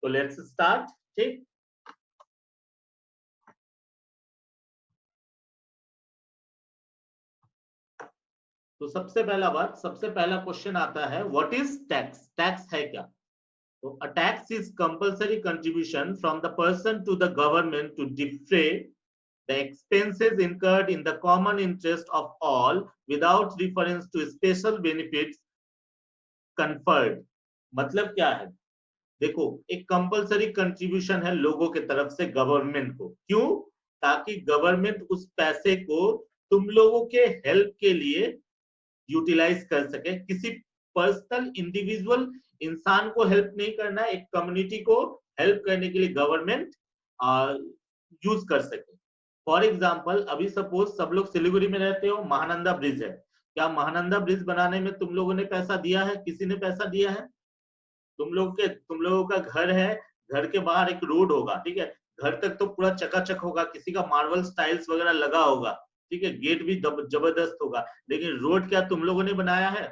तो let's start. ठीक, तो सबसे पहला क्वेश्चन आता है, व्हाट इज टैक्स? टैक्स है क्या? तो a tax is compulsory contribution from the person to the government to defray the expenses incurred in the common interest of all without reference to special benefits conferred। मतलब क्या है? देखो, एक compulsory contribution है लोगों के तरफ से गवर्नमेंट को। क्यों? ताकि गवर्नमेंट उस पैसे को तुम लोगों के हेल्प के लिए यूटिलाइज कर सके। किसी पर्सनल इंडिविजुअल इंसान को हेल्प नहीं करना, एक कम्युनिटी को हेल्प करने के लिए गवर्नमेंट यूज कर सके। फॉर एग्जाम्पल, अभी सपोज सब लोग सिलीगुड़ी में रहते हो, महानंदा ब्रिज है। क्या महानंदा ब्रिज बनाने में तुम लोगों ने पैसा दिया है? किसी ने पैसा दिया है? तुम लोगों का घर है, घर के बाहर एक रोड होगा, ठीक है, घर तक तो पूरा चकाचक होगा, किसी का मार्बल टाइल्स वगैरह लगा होगा, ठीक है, गेट भी जबरदस्त होगा, लेकिन रोड क्या तुम लोगों ने बनाया है?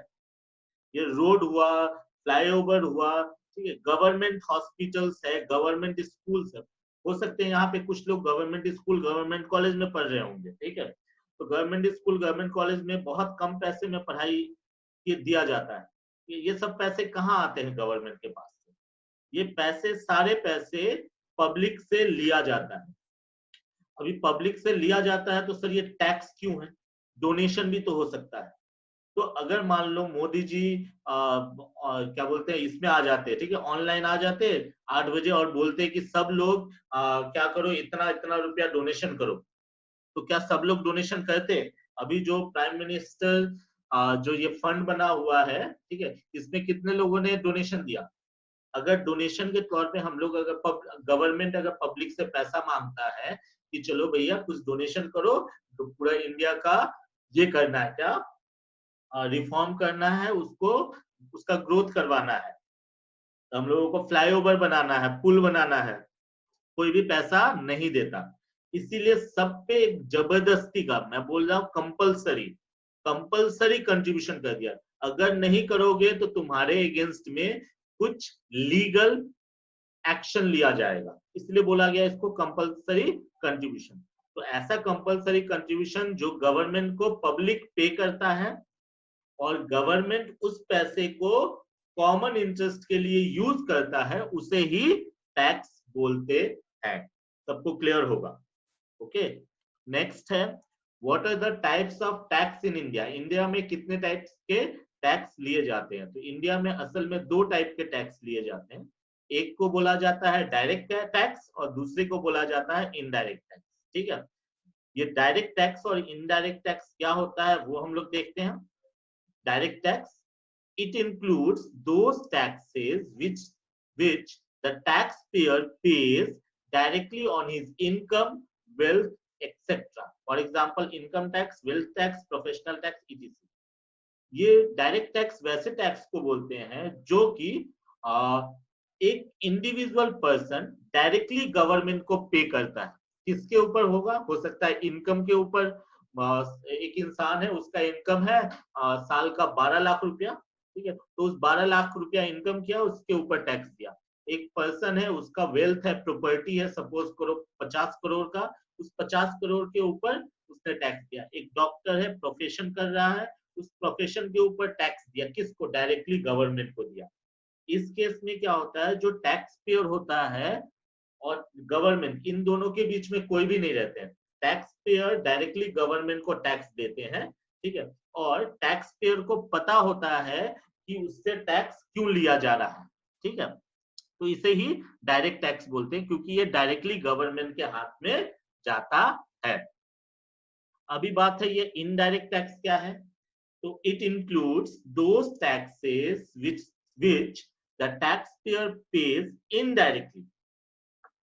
ये रोड हुआ, फ्लाईओवर हुआ, ठीक है, गवर्नमेंट हॉस्पिटल्स है, गवर्नमेंट स्कूल्स है। हो सकते हैं यहाँ पे कुछ लोग गवर्नमेंट स्कूल गवर्नमेंट कॉलेज में पढ़ रहे होंगे, ठीक है, तो गवर्नमेंट स्कूल गवर्नमेंट कॉलेज में बहुत कम पैसे में पढ़ाई दिया जाता है। ये सब पैसे कहाँ आते हैं गवर्नमेंट के पास से? ये पैसे, सारे पैसे पब्लिक से लिया जाता है। अभी पब्लिक से लिया जाता है तो सर ये टैक्स क्यों है? डोनेशन भी तो हो सकता है। तो अगर मान लो मोदी जी क्या बोलते हैं, इसमें आ जाते, ठीक है, ऑनलाइन आ जाते 8 बजे और बोलते कि सब लोग क्या करो, इतना इतना रुपया डोनेशन करो, तो क्या सब लोग डोनेशन करते? अभी जो प्राइम मिनिस्टर जो ये फंड बना हुआ है, ठीक है, इसमें कितने लोगों ने डोनेशन दिया? अगर डोनेशन के तौर पे हम लोग, अगर गवर्नमेंट अगर पब्लिक से पैसा मांगता है कि चलो भैया कुछ डोनेशन करो, तो पूरा इंडिया का ये करना है, क्या रिफॉर्म करना है, उसको उसका ग्रोथ करवाना है, हम लोगों को फ्लाईओवर बनाना है, पुल बनाना है, कोई भी पैसा नहीं देता। इसीलिए सब पे एक जबरदस्ती का, मैं बोल रहा हूँ कंपलसरी कंट्रीब्यूशन कर दिया। अगर नहीं करोगे तो तुम्हारे अगेंस्ट में कुछ लीगल एक्शन लिया जाएगा, इसलिए बोला गया इसको कंपलसरी कंट्रीब्यूशन। तो ऐसा कंपलसरी कंट्रीब्यूशन जो गवर्नमेंट को पब्लिक पे करता है और गवर्नमेंट उस पैसे को कॉमन इंटरेस्ट के लिए यूज करता है, उसे ही टैक्स बोलते हैं। सबको क्लियर होगा? ओके, नेक्स्ट है, what are the types of tax in India? India में कितने टाइप्स के टैक्स लिए जाते हैं? तो इंडिया में असल में 2 टाइप के टैक्स लिए जाते हैं। एक को बोला जाता है डायरेक्ट टैक्स और दूसरे को बोला जाता है इनडायरेक्ट टैक्स। ठीक है, ये डायरेक्ट टैक्स और इनडायरेक्ट टैक्स क्या होता है वो हम लोग देखते हैं। Direct tax, it includes those taxes which the taxpayer pays directly on his income, wealth, etc. For example, income tax, wealth tax, professional tax, etc. ये डायरेक्ट टैक्स वैसे टैक्स को बोलते हैं जो कि एक इंडिविजुअल पर्सन डायरेक्टली गवर्नमेंट को पे करता है। किसके ऊपर होगा? हो सकता है इनकम के ऊपर। एक इंसान है, उसका इनकम है साल का 12 लाख रुपया, ठीक है, तो उस 12 लाख रुपया इनकम किया, उसके ऊपर टैक्स दिया। एक पर्सन है, उसका वेल्थ है, प्रॉपर्टी है, सपोज करो 50 करोड़ का, उस 50 करोड़ के ऊपर उसने टैक्स दिया। एक डॉक्टर है, प्रोफेशन कर रहा है, उस प्रोफेशन के ऊपर टैक्स दिया। किसको? डायरेक्टली गवर्नमेंट को दिया। इस केस में क्या होता है, जो टैक्स पेयर होता है और गवर्नमेंट, इन दोनों के बीच में कोई भी नहीं रहते हैं। टैक्स पेयर डायरेक्टली गवर्नमेंट को टैक्स देते हैं, ठीक है, और टैक्स पेयर को पता होता है कि उससे टैक्स क्यों लिया जा रहा है, ठीक है, तो इसे ही डायरेक्ट टैक्स बोलते हैं, क्योंकि ये डायरेक्टली गवर्नमेंट के हाथ में जाता है। अभी बात है ये इनडायरेक्ट टैक्स क्या है। तो it includes those taxes which the taxpayer pays indirectly।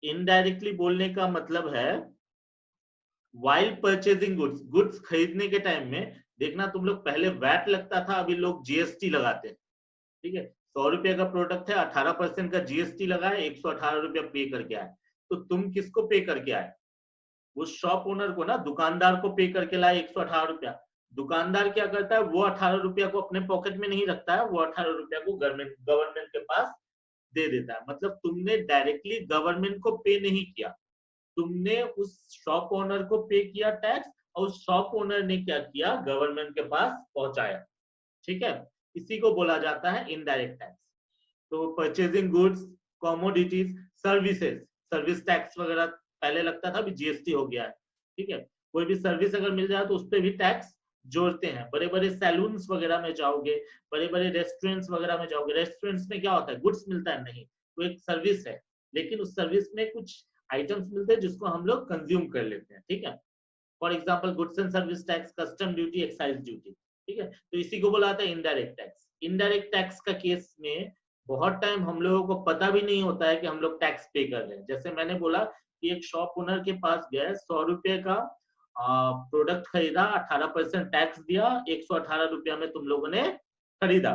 Indirectly बोलने का मतलब है while purchasing goods, गुड्स खरीदने के टाइम में देखना तुम लोग, पहले वैट लगता था, अभी लोग जीएसटी लगाते हैं, ठीक है, 100 रुपए का प्रोडक्ट है, 18% का जीएसटी लगा है, 118 रुपया पे करके आए। तो तुम किसको पे करके आए? वो शॉप ओनर को ना, दुकानदार को पे करके लाए 118 रुपया। दुकानदार क्या करता है, वो 18 रुपया को अपने पॉकेट में नहीं रखता है, वो 18 रुपया को गवर्नमेंट के पास दे देता है। मतलब तुमने डायरेक्टली गवर्नमेंट को पे नहीं किया, तुमने उस शॉप ओनर को पे किया टैक्स, और उस शॉप ओनर ने क्या किया, गवर्नमेंट के पास पहुंचाया। ठीक है, इसी को बोला जाता है इनडायरेक्ट टैक्स। तो purchasing goods, commodities, services, service tax वगैरह पहले लगता था, अभी जीएसटी हो गया है। ठीक है, कोई भी सर्विस अगर मिल जाए तो उस पर भी टैक्स जोड़ते हैं। बड़े बड़े सैलून्स वगैरह में जाओगे, बड़े बड़े रेस्टोरेंट्स वगैरह में जाओगे, रेस्टोरेंट्स में क्या होता है, गुड्स मिलता है नहीं, वो एक सर्विस है, लेकिन उस सर्विस में कुछ आइटम्स मिलते हैं जिसको हम लोग कंज्यूम कर लेते हैं। ठीक है, for example goods and service tax, custom duty, excise duty. ठीक है, तो इसी को बोला जाता है इनडायरेक्ट टैक्स। इनडायरेक्ट टैक्स का केस में बहुत टाइम हम लोगों को पता भी नहीं होता है कि हम लोग टैक्स पे कर रहे हैं। जैसे मैंने बोला कि एक शॉप ओनर के पास गया, 100 रुपए का प्रोडक्ट खरीदा, 18% टैक्स दिया, 118 रुपया में तुम लोगों ने खरीदा।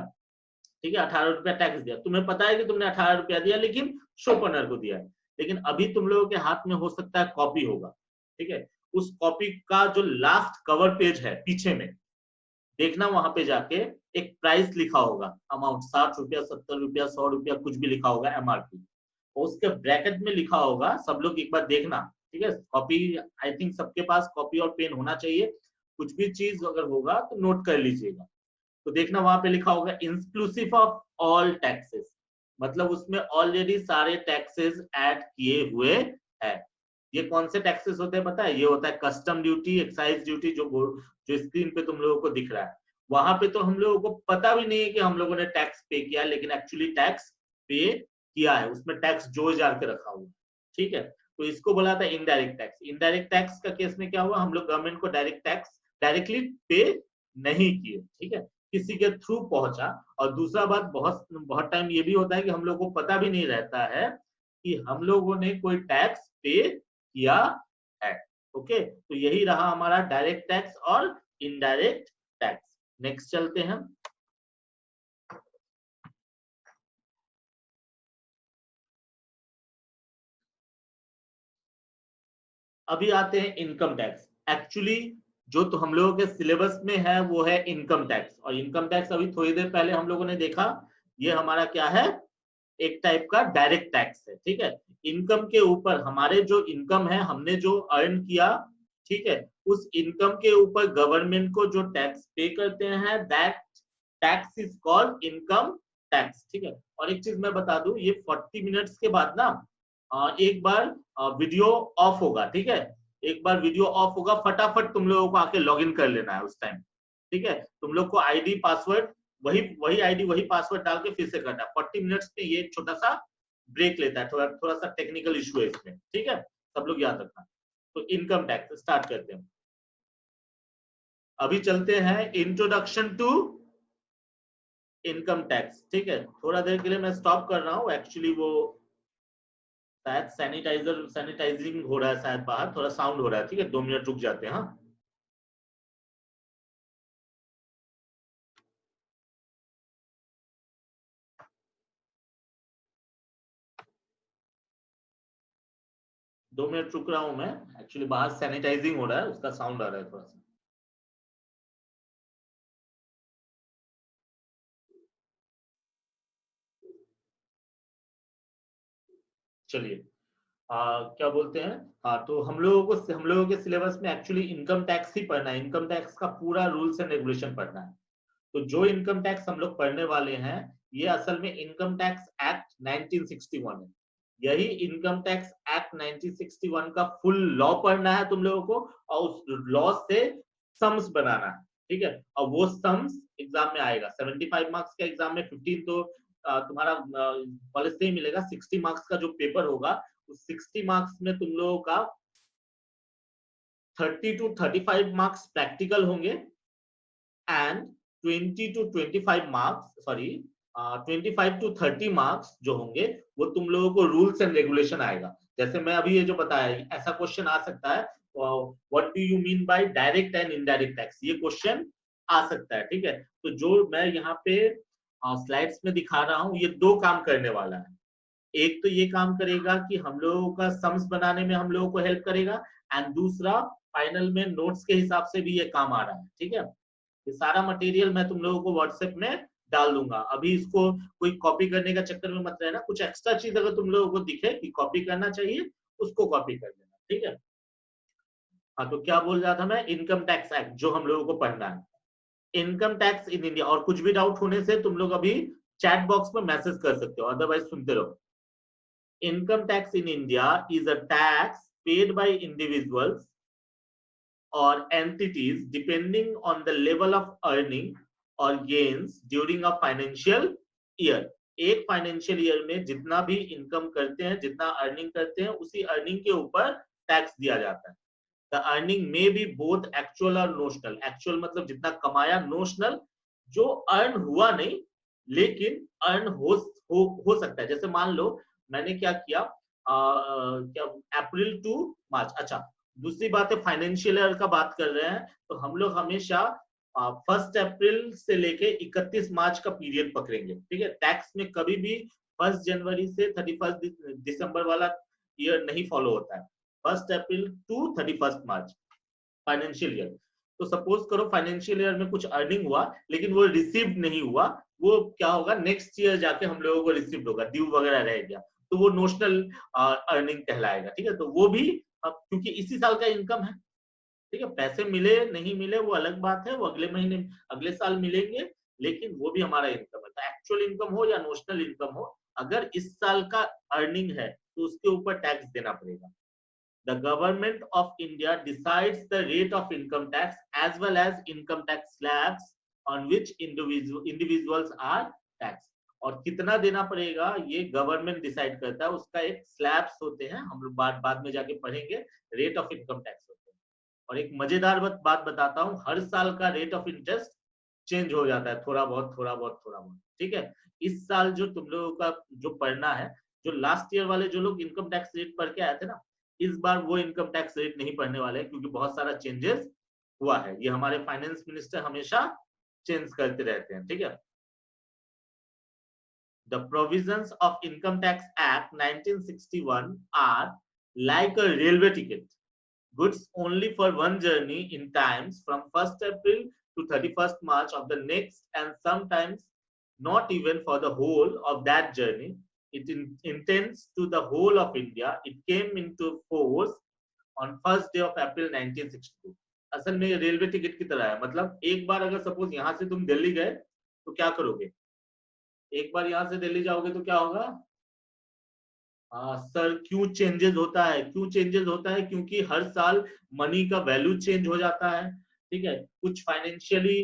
ठीक है, 18 रुपया टैक्स दिया, तुम्हें पता है कि तुमने 18 रुपया दिया, लेकिन शॉप ओनर को दिया है। लेकिन अभी तुम लोगों के हाथ में हो सकता है कॉपी होगा। ठीक है, उस कॉपी का जो लास्ट कवर पेज है पीछे में, देखना वहां पे जाके एक प्राइस लिखा होगा, अमाउंट 60 रुपया, 70 रुपया, 100 रुपया, कुछ भी लिखा होगा एमआरपी, और उसके ब्रैकेट में लिखा होगा, सब लोग एक बार देखना। ठीक है, कॉपी, आई थिंक सबके पास कॉपी और पेन होना चाहिए, कुछ भी चीज अगर होगा तो नोट कर लीजिएगा। तो देखना वहां पे लिखा होगा इंक्लूसिव ऑफ ऑल टैक्सेस, मतलब उसमें ऑलरेडी सारे टैक्सेस ऐड किए हुए हैं। ये कौन से टैक्सेस होते हैं पता है, ये होता है कस्टम ड्यूटी, एक्साइज ड्यूटी, जो स्क्रीन पे तुम लोगों को दिख रहा है। वहां पे तो हम लोगों को पता भी नहीं है कि हम लोगों ने टैक्स पे किया, लेकिन एक्चुअली टैक्स पे किया है, उसमें टैक्स जोड़ जाड़ के रखा हुआ है। ठीक है, तो इसको बोला था इनडायरेक्ट टैक्स। इनडायरेक्ट टैक्स का केस में क्या हुआ, हम लोग गवर्नमेंट को डायरेक्ट टैक्स डायरेक्टली पे नहीं किए। ठीक है, किसी के थ्रू पहुंचा। और दूसरा बात, बहुत बहुत टाइम ये भी होता है कि हम लोग को पता भी नहीं रहता है कि हम लोगों ने कोई टैक्स पे किया है। ओके, तो यही रहा हमारा डायरेक्ट टैक्स और इनडायरेक्ट टैक्स। नेक्स्ट चलते हैं। अभी आते हैं इनकम टैक्स। एक्चुअली जो तो हम लोगों के सिलेबस में है वो है इनकम टैक्स, और इनकम टैक्स अभी थोड़ी देर पहले हम लोगों ने देखा, ये हमारा क्या है, एक टाइप का डायरेक्ट टैक्स है। ठीक है, इनकम के ऊपर हमारे जो इनकम है, हमने जो अर्न किया, ठीक है, उस इनकम के ऊपर गवर्नमेंट को जो टैक्स पे करते हैं, that tax is called income tax. ठीक है, और एक चीज मैं बता दूं, ये 40 मिनट्स के बाद ना एक बार वीडियो ऑफ होगा। ठीक है, एक बार वीडियो ऑफ होगा, फटाफट तुम लोगों को आके लॉग इन कर लेना है उस टाइम। ठीक है, तुम लोग को आईडी पासवर्ड, वही वही आईडी वही पासवर्ड डाल के फिर से करना है। 40 मिनट्स में ये छोटा सा ब्रेक लेता है, थोड़ा थोड़ा सा टेक्निकल इशू है इसमें। ठीक है, सब लोग याद रखना। तो इनकम टैक्स स्टार्ट करते हैं। अभी चलते हैं इंट्रोडक्शन टू इनकम टैक्स। ठीक है, थोड़ा देर के लिए मैं स्टॉप कर रहा हूँ, एक्चुअली वो शायद सैनिटाइजिंग हो रहा है, शायद बाहर थोड़ा साउंड हो रहा है। ठीक है, 2 मिनट रुक जाते हैं। हाँ, दो मिनट रुक रहा हूं मैं, एक्चुअली बाहर सैनिटाइजिंग हो रहा है, उसका साउंड आ रहा है थोड़ा सा। चलिए, क्या बोलते हैं, हाँ, तो हम लोगों के सिलेबस में एक्चुअली इनकम टैक्स ही पढ़ना है, इनकम टैक्स का पूरा रूल्स एंड रेगुलेशन पढ़ना है। तो जो इनकम टैक्स हम लोग पढ़ने वाले हैं, ये असल में इनकम टैक्स एक्ट 1961 है। यही इनकम टैक्स एक्ट 1961 का फुल लॉ पढ़ना है तुम लोगों को, और उस लॉ से सम्स बनाना है। ठीक है, और वो सम्स एग्जाम में आएगा। 75 मार्क्स का एग्जाम में 15 तो तुम्हारा कॉलेज से ही मिलेगा। 60 मार्क्स का जो पेपर होगा, उस 60 मार्क्स में तुम लोगों का 30 to 35 मार्क्स प्रैक्टिकल होंगे, and 20 to 25 marks, sorry 25 to 30 marks जो होंगे, वो तुम लोगों को रूल्स एंड रेगुलेशन आएगा। जैसे मैं अभी ये जो बताया, ऐसा क्वेश्चन आ सकता है, what do you mean by direct and indirect tax, ये क्वेश्चन आ सकता है। ठीक है, तो जो मैं यहाँ पे स्लाइड्स में दिखा रहा हूँ, ये दो काम करने वाला है। एक तो ये काम करेगा कि हम लोगों का सम्स बनाने में हम लोगों को हेल्प करेगा, एंड दूसरा फाइनल में नोट्स के हिसाब से भी ये काम आ रहा है। ठीक है, ये सारा मटेरियल मैं तुम लोगों को व्हाट्सएप में डाल दूंगा। अभी इसको कोई कॉपी करने का चक्कर में मत रहना, कुछ एक्स्ट्रा चीज अगर तुम लोगों को दिखे कि कॉपी करना चाहिए उसको कॉपी कर लेना, ठीक है। हाँ तो क्या बोल रहा था मैं, इनकम टैक्स एक्ट जो हम लोगों को पढ़ना है, इनकम टैक्स इन इंडिया। और कुछ भी डाउट होने से तुम लोग अभी चैट बॉक्स में मैसेज कर सकते हो, अदरवाइज सुनते रहो। Income tax in India is a tax paid by individuals or entities depending on the level of earning or gains during a financial year। एक फाइनेंशियल ईयर में जितना भी इनकम करते हैं, जितना अर्निंग करते हैं, उसी अर्निंग के ऊपर टैक्स दिया जाता है। द अर्निंग में बी बोथ एक्चुअल और नोशनल। एक्चुअल मतलब जितना कमाया, नोशनल जो अर्न हुआ नहीं लेकिन अर्न हो सकता है। जैसे मान लो मैंने क्या किया, क्या अप्रैल टू मार्च, अच्छा दूसरी बात है फाइनेंशियल ईयर का बात कर रहे हैं तो हम लोग हमेशा 1 अप्रैल से लेके 31 मार्च का पीरियड पकड़ेंगे, ठीक है। टैक्स में कभी भी 1 जनवरी से 31 दिसंबर वाला ईयर नहीं फॉलो होता है, 1 April to 31 March financial year. तो सपोज करो फाइनेंशियल ईयर में कुछ अर्निंग हुआ लेकिन वो रिसीव नहीं हुआ, वो क्या होगा नेक्स्ट ईयर जाके हम लोगों को रिसीव होगा, ड्यू वगैरह रह गया तो वो नोशनल अर्निंग कहलाएगा, ठीक है। तो वो भी क्योंकि इसी साल का इनकम है, ठीक है। पैसे मिले नहीं मिले वो अलग बात है, वो अगले महीने अगले साल मिलेंगे, लेकिन वो भी हमारा इनकम है। तो एक्चुअल इनकम हो या नोशनल इनकम हो, अगर इस साल का अर्निंग है तो उसके ऊपर टैक्स देना पड़ेगा। The government of India decides the rate of income tax as well as income tax slabs on which individuals are taxed। और कितना देना पड़ेगा ये गवर्नमेंट डिसाइड करता है, उसका एक स्लैब्स होते हैं, हम लोग बाद में जाके पढ़ेंगे, रेट ऑफ इनकम टैक्स होते हैं। और एक मजेदार बात बताता हूँ, हर साल का रेट ऑफ इंटरेस्ट चेंज हो जाता है, थोड़ा बहुत थोड़ा बहुत थोड़ा बहुत, ठीक है। इस साल जो तुम लोगों का जो पढ़ना है, जो लास्ट ईयर वाले जो लोग इनकम टैक्स रेट पढ़ के आए थे ना, इस बार वो इनकम टैक्स रेट नहीं पढ़ने वाले हैं क्योंकि बहुत सारा चेंजेस हुआ है। ये हमारे फाइनेंस मिनिस्टर हमेशा चेंज करते रहते हैं, ठीक है। The provisions of Income Tax Act 1961 are like a railway ticket, goods only for one journey in times from 1st April to 31st March of the next, and sometimes not even for the whole of that journey. It intends to the whole of India. It came into force on 1st day of April 1962। असल में ये railway ticket की तरह है, मतलब एक बार अगर suppose यहाँ से तुम दिल्ली गए तो क्या करोगे, एक बार यहाँ से दिल्ली जाओगे तो क्या होगा, सर क्यों चेंजेस होता है, क्यों चेंजेस होता है, क्योंकि हर साल मनी का वैल्यू चेंज हो जाता है, ठीक है। कुछ फाइनेंशियली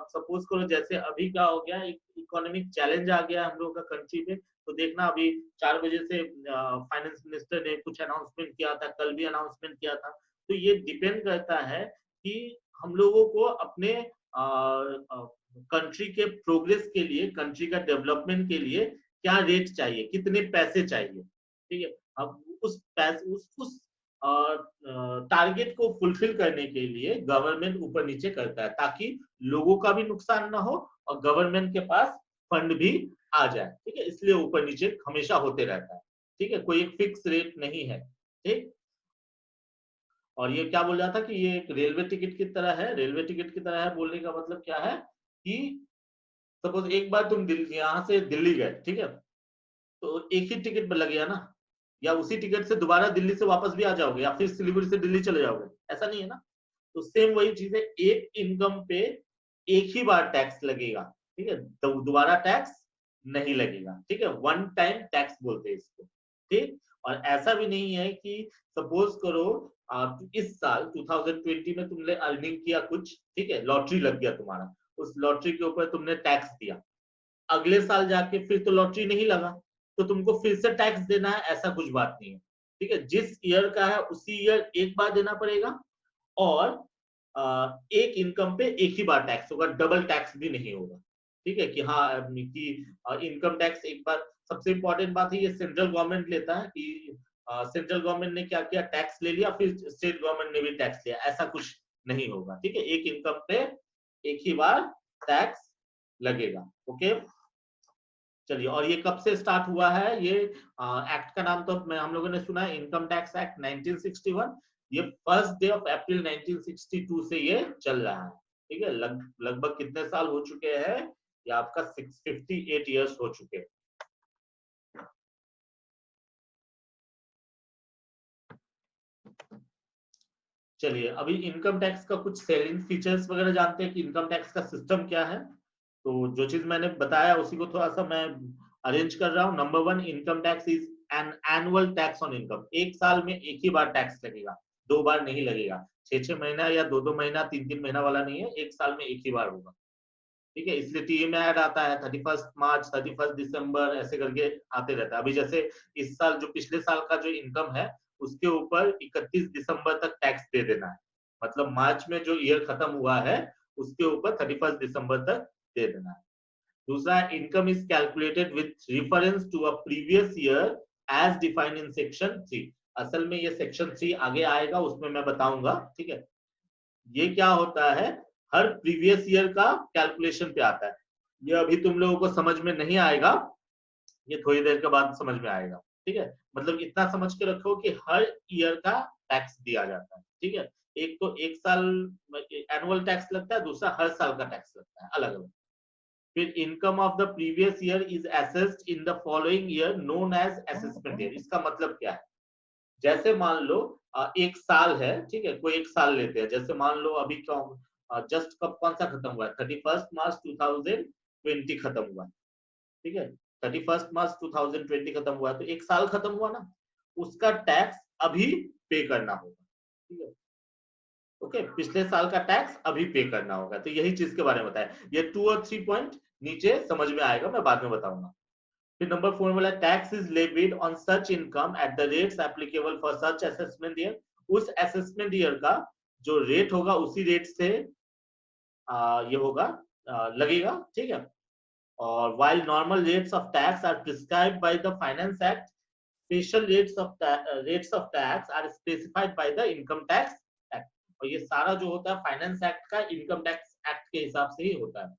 सपोज करो जैसे अभी क्या हो गया, एक इकोनॉमिक चैलेंज आ गया हम लोगों का कंट्री में, तो देखना अभी 4 बजे से फाइनेंस मिनिस्टर ने कुछ अनाउंसमेंट किया था, कल भी अनाउंसमेंट किया था। तो ये डिपेंड करता है कि हम लोगों को अपने कंट्री के प्रोग्रेस के लिए, कंट्री का डेवलपमेंट के लिए क्या रेट चाहिए, कितने पैसे चाहिए, ठीक है। अब उस पैसे उस टारगेट को फुलफिल करने के लिए गवर्नमेंट ऊपर नीचे करता है ताकि लोगों का भी नुकसान ना हो और गवर्नमेंट के पास फंड भी आ जाए, ठीक है। इसलिए ऊपर नीचे हमेशा होते रहता है, ठीक है, कोई एक फिक्स रेट नहीं है, ठीक। और ये क्या बोल रहा था कि ये एक रेलवे टिकट की तरह है, रेलवे टिकट की तरह है बोलने का मतलब क्या है कि सपोज एक बार तुम यहाँ से दिल्ली गए, ठीक है, तो एक ही टिकट लग गया ना, या उसी टिकट से दोबारा दिल्ली से वापस भी आ जाओगे या फिर सिलीगुड़ी से दिल्ली चले जाओगे, ऐसा नहीं है ना। तो सेम वही चीज है, एक इनकम पे एक ही बार टैक्स लगेगा, ठीक है, दोबारा टैक्स नहीं लगेगा, ठीक है। वन टाइम टैक्स बोलते हैं इसको, ठीक। और ऐसा भी नहीं है कि सपोज करो इस साल 2020 में तुमने अर्निंग किया कुछ, ठीक है, लॉटरी लग गया तुम्हारा, उस लॉटरी के ऊपर तुमने टैक्स दिया, अगले साल जाके फिर तो लॉटरी नहीं लगा तो तुमको फिर से टैक्स देना है, ऐसा कुछ बात नहीं है, ठीक है। जिस ईयर का है उसी ईयर एक बार देना पड़ेगा और एक इनकम पे एक ही बार टैक्स होगा, डबल टैक्स भी नहीं होगा, ठीक है। कि हाँ कि इनकम टैक्स एक बार, सबसे इंपॉर्टेंट बात है ये सेंट्रल गवर्नमेंट लेता है कि सेंट्रल गवर्नमेंट ने क्या किया, टैक्स ले लिया, फिर स्टेट गवर्नमेंट ने भी टैक्स लिया, ऐसा कुछ नहीं होगा, ठीक है। एक इनकम पे एक ही बार टैक्स लगेगा, ओके। चलिए, और ये कब से स्टार्ट हुआ है, ये एक्ट का नाम तो हम लोगों ने सुना है, इनकम टैक्स एक्ट 1961। ये 1st डे ऑफ अप्रैल 1962 से ये चल रहा है, ठीक है। लगभग कितने साल हो चुके हैं, ये आपका 658 ईयर्स हो चुके हैं। चलिए अभी इनकम टैक्स का कुछ सेलिंग फीचर्स वगैरह जानते हैं कि इनकम टैक्स का सिस्टम क्या है। तो जो चीज मैंने बताया उसी को थोड़ा सा मैं अरेंज कर रहा हूँ। Number 1, income tax is an annual tax on income. एक साल में एक ही बार टैक्स लगेगा, 2 बार नहीं लगेगा। 6-6 महीना या 2-2 महीना 3-3 महीना वाला नहीं है, एक साल में एक ही बार होगा। ठीक है, इसलिए टीए में ऐड आता है 31 मार्च 31 दिसंबर ऐसे करके आते रहता है। अभी जैसे इस साल जो पिछले साल का जो इनकम है उसके ऊपर 31 दिसंबर तक टैक्स दे देना है। मतलब मार्च में जो ईयर खत्म हुआ है उसके ऊपर 31 दिसंबर तक दे देना है। दूसरा, income is calculated with reference to a previous year as defined in section 3। असल में ये सेक्शन 3 आगे आएगा, उसमें मैं बताऊंगा। ठीक है, ये क्या होता है, हर प्रीवियस ईयर का कैलकुलेशन पे आता है। ये अभी तुम लोगों को समझ में नहीं आएगा, ये थोड़ी देर के बाद समझ में आएगा। ठीक है, मतलब इतना समझ के रखो कि हर ईयर का टैक्स दिया जाता है। ठीक है, एक तो एक साल एनुअल टैक्स लगता है, दूसरा हर साल का टैक्स लगता है अलग अलग। फिर income of the previous year is assessed in the following year known as assessment year. इसका मतलब क्या है, जैसे मान लो एक साल है, ठीक है, कोई एक साल लेते हैं। जैसे मान लो अभी जस्ट कब कौन सा खत्म हुआ है, 31 मार्च 2020 खत्म हुआ है। ठीक है, 31 मार्च 2020 खत्म हुआ है, तो एक साल खत्म हुआ ना, उसका टैक्स अभी पे करना होगा। ठीक है, ओके, पिछले साल का टैक्स अभी पे करना होगा। तो यही चीज के बारे में बताया। ये 2 और 3 पॉइंट नीचे समझ में आएगा, मैं बाद में बताऊंगा। फिर नंबर 4 वाला, tax is levied on such income at the rates applicable for such assessment year. उस असेसमेंट ईयर का जो रेट होगा उसी रेट से ये होगा, लगेगा। ठीक है, और while normal rates of tax are prescribed by the Finance Act, special rates of tax are specified by the Income Tax Act। और ये सारा जो होता है फाइनेंस एक्ट का, इनकम टैक्स एक्ट के हिसाब से ही होता है।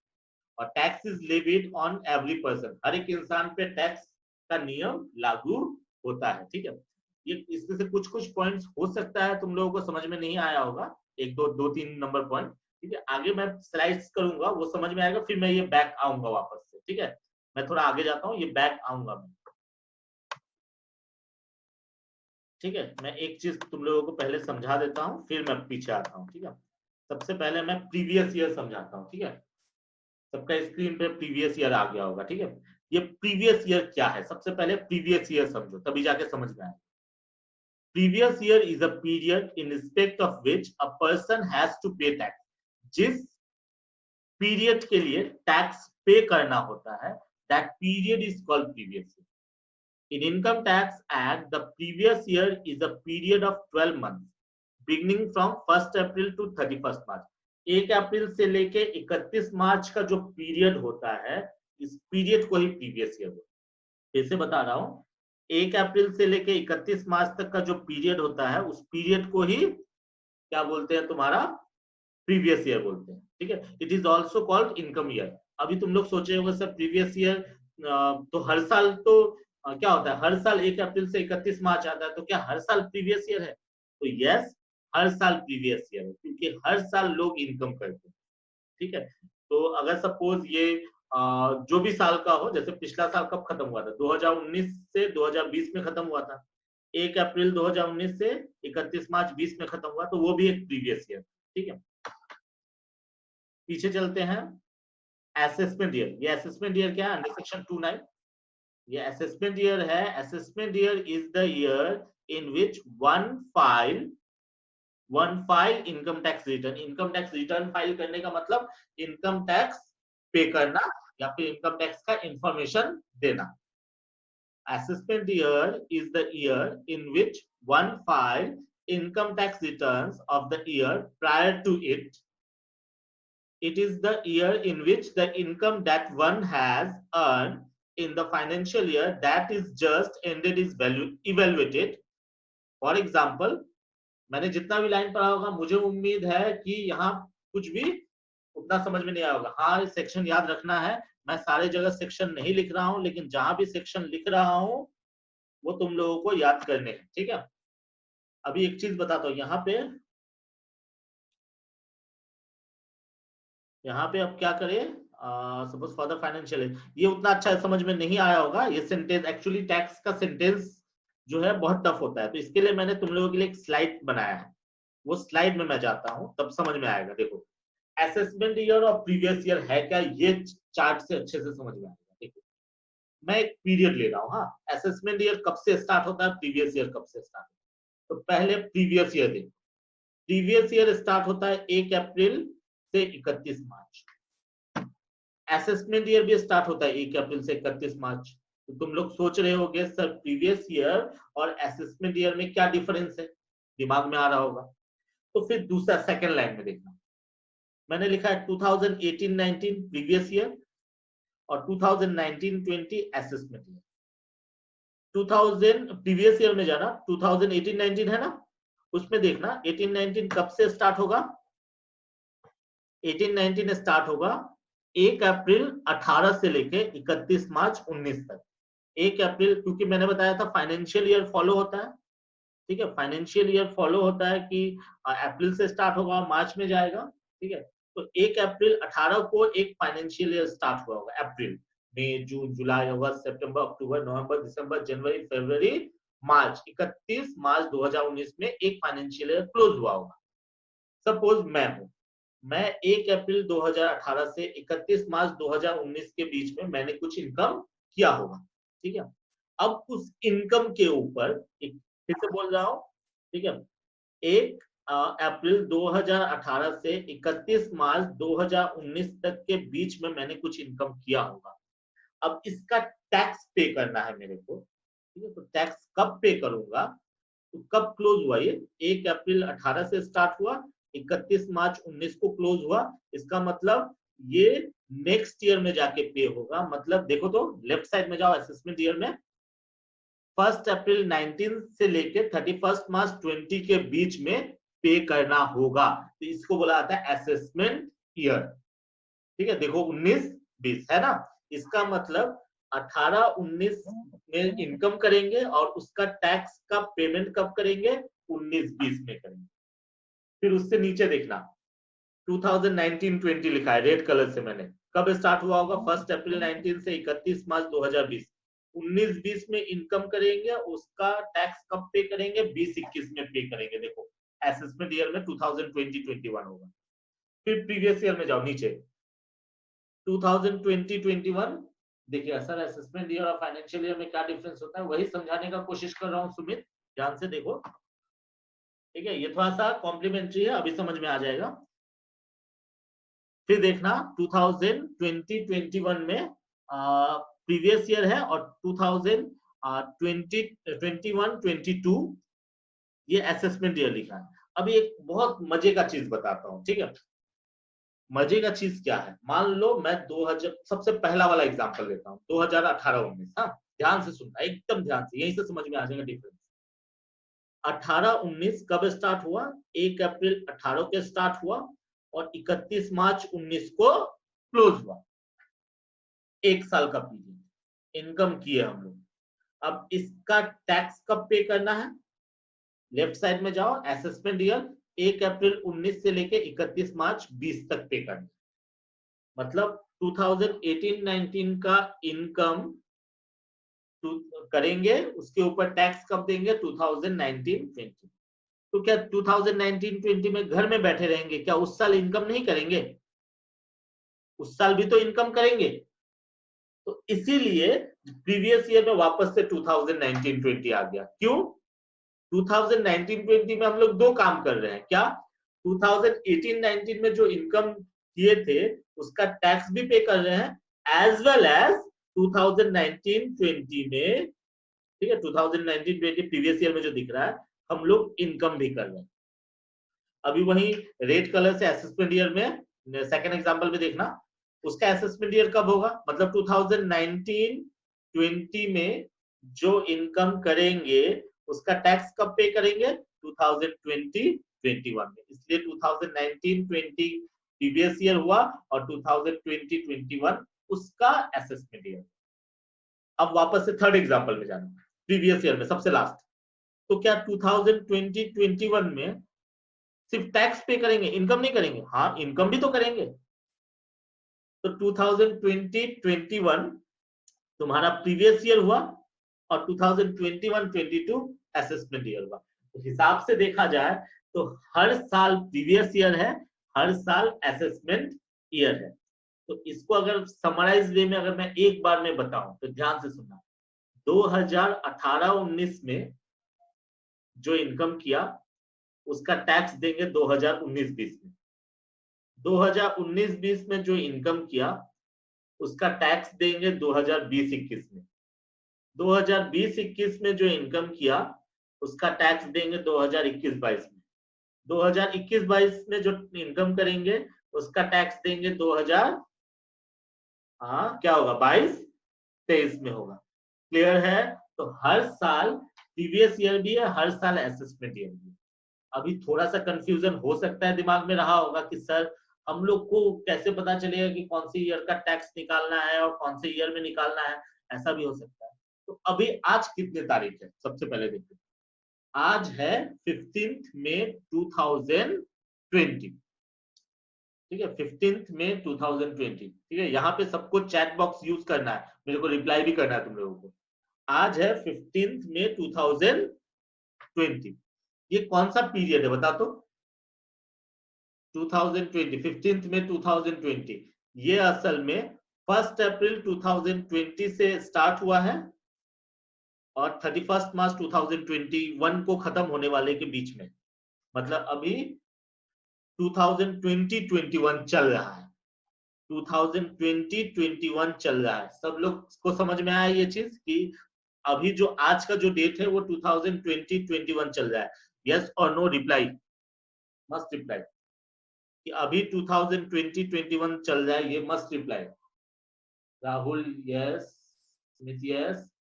और tax is levied on every person, हर एक इंसान पे टैक्स का नियम लागू होता है। ठीक है, ये इसमें से कुछ कुछ पॉइंट्स हो सकता है तुम लोगों को समझ में नहीं आया होगा, एक दो दो तीन नंबर पॉइंट। ठीक है, आगे मैं स्लाइड्स करूंगा, वो समझ में आएगा, फिर मैं ये बैक आऊंगा वापस से। ठीक है, मैं थोड़ा आगे जाता हूँ, ये बैक आऊंगा मैं। ठीक है, मैं एक चीज तुम लोगों को पहले समझा देता हूँ, फिर मैं पीछे आता हूँ। ठीक है, सबसे पहले मैं प्रीवियस ईयर समझाता हूँ। ठीक है, सबका स्क्रीन पे प्रीवियस ईयर आ गया होगा। ठीक है, ये प्रीवियस ईयर क्या है, सबसे पहले प्रीवियस ईयर समझो, तभी जाके समझ में आएगा। Previous year is a period in respect of which a person has to pay tax. जिस पीरियड के लिए टैक्स पे करना होता है, that period is called previous year. In income tax act, the previous year is a period of 12 months beginning from 1 April to 31 March. 1 अप्रैल से लेके 31 मार्च का जो पीरियड होता है, इस पीरियड को ही प्रीवियस ईयर बोलते हैं। फिर से बता रहा हूं, 1 अप्रैल से लेके 31 मार्च तक का जो पीरियड होता है, उस पीरियड को ही क्या बोलते हैं, तुम्हारा प्रीवियस ईयर बोलते हैं। ठीक है, it is also called income year. अभी तुम लोग सोचे होंगे सर प्रीवियस ईयर तो हर साल तो क्या होता है, हर साल 1 अप्रैल से 31 मार्च आता है, तो क्या हर साल प्रीवियस ईयर है? तो यस, हर साल प्रीवियस ईयर है, क्योंकि हर साल लोग इनकम करते हैं। ठीक है, तो अगर सपोज ये जो भी साल का हो, जैसे पिछला साल कब खत्म हुआ था, 2019 से 2020 में खत्म हुआ था, 1 अप्रैल 2019 से 31 मार्च 20 में खत्म हुआ, तो वो भी एक प्रीवियस ईयर। ठीक है, पीछे चलते हैं। असेसमेंट ईयर, ये असेसमेंट ईयर क्या है, अंडर सेक्शन 29 ये असेसमेंट ईयर है। Assessment year is the year in which one file income tax return. Income tax return file करने का मतलब इनकम टैक्स पे करना या फिर इनकम टैक्स का इंफॉर्मेशन देना। Assessment year is the year in which one filed income tax returns of the year prior to it. It is the year in which the income that one has earned in the financial year that is just ended is evaluated. For example, मैंने जितना भी line पढ़ा होगा, मुझे उम्मीद है कि यहाँ कुछ भी उतना समझ में नहीं आया होगा। हाँ, सेक्शन याद रखना है, मैं सारे जगह सेक्शन नहीं लिख रहा हूँ, लेकिन जहां भी सेक्शन लिख रहा हूँ वो तुम लोगों को याद करने हैं। ठीक है, अभी एक चीज बताता हूँ, यहाँ पे अब क्या करें, सपोज फॉर द फाइनेंशियल, ये उतना अच्छा समझ में नहीं आया होगा ये सेंटेंस, एक्चुअली टैक्स का सेंटेंस जो है बहुत टफ होता है, तो इसके लिए मैंने तुम लोगों के लिए एक स्लाइड बनाया है, वो स्लाइड में मैं जाता हूँ तब समझ में आएगा। देखो असेसमेंट ईयर और प्रीवियस ईयर है क्या, ये चार्ट से अच्छे से समझ में आएगा। देखो मैं एक पीरियड ले रहा हूँ, हाँ असेसमेंट ईयर कब से स्टार्ट होता है, प्रीवियस ईयर कब से स्टार्ट होता है। तो पहले प्रीवियस ईयर देखो, प्रीवियस ईयर स्टार्ट होता है 1 अप्रैल से 31 मार्च। असेसमेंट ईयर भी स्टार्ट होता है 1 अप्रैल से 31 मार्च। तो तुम लोग सोच रहे होगे सर प्रीवियस ईयर और असेसमेंट ईयर में क्या डिफरेंस है, दिमाग में आ रहा होगा। तो फिर दूसरा सेकंड लाइन में देखना, मैंने लिखा है 2018-19 प्रीवियस ईयर और 2019-20 असेसमेंट ईयर। 2000 प्रीवियस ईयर में जाना, 2018-19 है ना, उसमें देखना 18-19 कब से स्टार्ट होगा, 18-19 स्टार्ट होगा 1 अप्रैल 18 से लेके 31 मार्च 19 तक। 1 अप्रैल, क्योंकि मैंने बताया था फाइनेंशियल ईयर फॉलो होता है, ठीक है, फाइनेंशियल ईयर फॉलो होता है कि अप्रैल से स्टार्ट होगा मार्च में जाएगा, ठीक है। तो 1 अप्रैल 18 को एक फाइनेंशियल ईयर स्टार्ट हुआ होगा, अप्रैल, मई, जून, जुलाई, अगस्त, सितंबर, अक्टूबर, नवंबर, दिसंबर, जनवरी, फरवरी, मार्च, 31 मार्च 2019 में एक फाइनेंशियल ईयर क्लोज हुआ होगा। सपोज मैं हूं, मैं 1 अप्रैल 2018 से 31 मार्च 2019 के बीच में मैंने कुछ इनकम किया होगा, ठीक है। अब उस इनकम के ऊपर फिर से बोल रहा हूं, ठीक है, 1 अप्रैल 2018 से 31 मार्च 2019 तक के बीच में मैंने कुछ इनकम किया होगा। अब इसका टैक्स पे करना है मेरे को, ठीक है। तो टैक्स कब पे करूंगा, तो कब क्लोज हुआ ये, 1 अप्रैल 18 से स्टार्ट हुआ, 31 मार्च 19 को क्लोज हुआ। इसका मतलब ये नेक्स्ट ईयर में जाके पे होगा। मतलब देखो तो लेफ्ट साइड में जाओ असेसमेंट ईयर में, 1 अप्रैल 19 से लेके 31 मार्च 20 के बीच में पे करना होगा, तो इसको बोला जाता है असेसमेंट ईयर, ठीक है। देखो 19-20 है ना, इसका मतलब 18-19 में इनकम करेंगे और उसका टैक्स का पेमेंट कब करेंगे, 19-20 में करेंगे। फिर उससे नीचे देखना 2019-20 लिखा है रेड कलर से मैंने, कब स्टार्ट हुआ होगा, 1 अप्रैल 19 से 31 मार्च 2020। 19-20 में इनकम करेंगे, उसका टैक्स कब पे करेंगे, 20-21 में पे करेंगे। देखो असेसमेंट ईयर में 2020-21 होगा। फिर प्रीवियस ईयर में जाओ नीचे 2020-21, देखिए सर असेसमेंट ईयर और फाइनेंशियल ईयर में क्या डिफरेंस होता है, वही समझाने का कोशिश कर रहा हूँ सुमित, ध्यान से देखो, ठीक है। ये थोड़ा सा कॉम्प्लीमेंट्री है, अभी समझ में आ जाएगा। फिर देखना 2020-21 में प्रीवियस ईयर है और 2021-22 ये असेसमेंट ईयर लिखा है। अभी एक बहुत मजे का चीज बताता हूँ, ठीक है। मजे का चीज क्या है, मान लो मैं 2000, सबसे पहला वाला एग्जांपल लेता हूँ 2018-19, हाँ ध्यान से सुनना, एकदम ध्यान से, यहीं से समझ में आ जाएगा डिफरेंस। 18-19 कब स्टार्ट हुआ, 1 अप्रैल 18 के स्टार्ट हुआ और 31 मार्च 19 को क्लोज हुआ। 1 साल का पीरियड इनकम किए हम लोग। अब इसका टैक्स कब पे करना है, लेफ्ट साइड में जाओ असेसमेंट ईयर 1 अप्रैल 19 से लेके 31 मार्च 20 तक पे करना। मतलब 2018-19 का इनकम करेंगे, उसके ऊपर टैक्स कब देंगे, 2019-20। तो क्या 2019-20 में घर में बैठे रहेंगे क्या, उस साल इनकम नहीं करेंगे, उस साल भी तो इनकम करेंगे। तो इसीलिए प्रीवियस ईयर में वापस से 2019-20 आ गया। क्यों, 2019-20 में हम लोग दो काम कर रहे हैं, क्या 2018-19 में जो इनकम किए थे उसका टैक्स भी पे कर रहे हैं एज वेल एज 2019-20 में, ठीक है, 2019-20 प्रीवियस ईयर में जो दिख रहा है हम लोग इनकम भी कर रहे हैं। अभी वही रेड कलर से असेसमेंट ईयर में सेकंड एग्जांपल में देखना, उसका असेसमेंट ईयर कब होगा, मतलब 2019-20 में जो इनकम करेंगे उसका टैक्स कब पे करेंगे, 2020-21 में। इसलिए 2019-20 प्रीवियस ईयर हुआ और 2020-21 उसका असेसमेंट ईयर। अब वापस से थर्ड एग्जांपल में जाना, प्रीवियस ईयर में सबसे लास्ट। तो क्या 2020-21 में सिर्फ टैक्स पे करेंगे, इनकम नहीं करेंगे, हाँ इनकम भी तो करेंगे। तो 2020-21 तुम्हारा प्रीवियस ईयर हुआ और 2021-22 असेसमेंट ईयर हुआ। तो हिसाब से देखा जाए तो हर साल प्रीवियस ईयर है, हर साल असेसमेंट ईयर है। तो इसको अगर समराइज वे में अगर मैं एक बार में बताऊं तो ध्यान से सुनना। 2018-19 में जो इनकम किया उसका टैक्स देंगे 2019-20 में। 2019-20 में जो इनकम किया उसका टैक्स देंगे 2020-21 में। 2020-21 में जो इनकम किया उसका टैक्स देंगे 2021-22 में। 2021-22 में जो इनकम करेंगे उसका टैक्स देंगे 2000 क्या होगा 22-23 में होगा। क्लियर है? तो हर साल प्रीवियस ईयर भी है, हर साल असेसमेंट ईयर भी है। अभी थोड़ा सा कंफ्यूजन हो सकता है, दिमाग में रहा होगा कि सर हम लोग को कैसे पता चलेगा कि कौन सी ईयर का टैक्स निकालना है और कौन से ईयर में निकालना है, ऐसा भी हो सकता है। तो अभी आज कितनी तारीख है सबसे पहले देखते हैं। आज है 15 मई 2020, ठीक है, 15 मई 2020, ठीक है। यहाँ पे सबको चैट बॉक्स यूज करना है, मेरे को रिप्लाई भी करना है तुम लोगों को। आज है 15 मई 2020। ये कौन सा पीरियड है बता तो? 2020, 15 मई 2020। ये असल में 1 अप्रैल 2020 से स्टार्ट हुआ है और 31 मार्च 2021 को खत्म होने वाले के बीच में, मतलब अभी 2020-21 चल रहा है। 2020-21 चल रहा है। सब लोग को समझ में आया ये चीज कि अभी जो आज का जो डेट है वो 2020-21 चल रहा है। यस और नो रिप्लाई, मस्ट रिप्लाई कि अभी 2020-21 चल रहा है, ये must reply. Rahul yes, Smit yes,